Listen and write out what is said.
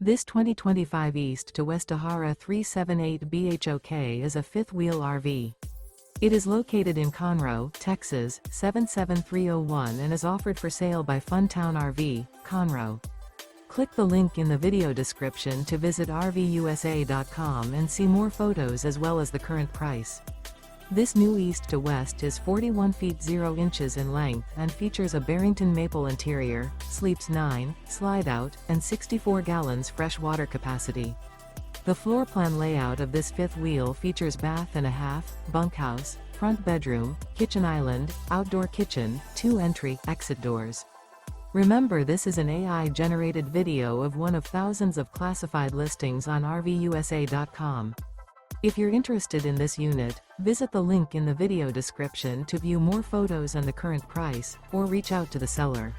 This 2025 East to West Ahara 378 BHOK is a fifth-wheel RV. It is located in Conroe, Texas, 77301 and is offered for sale by Funtown RV, Conroe. Click the link in the video description to visit RVUSA.com and see more photos as well as the current price. This new East to West is 41 feet 0 inches in length and features a Barrington Maple interior, sleeps 9, slide-out, and 64 gallons fresh water capacity. The floor plan layout of this fifth wheel features bath and a half, bunkhouse, front bedroom, kitchen island, outdoor kitchen, 2 entry/exit doors. Remember, this is an AI-generated video of one of thousands of classified listings on RVUSA.com. If you're interested in this unit, visit the link in the video description to view more photos and the current price, or reach out to the seller.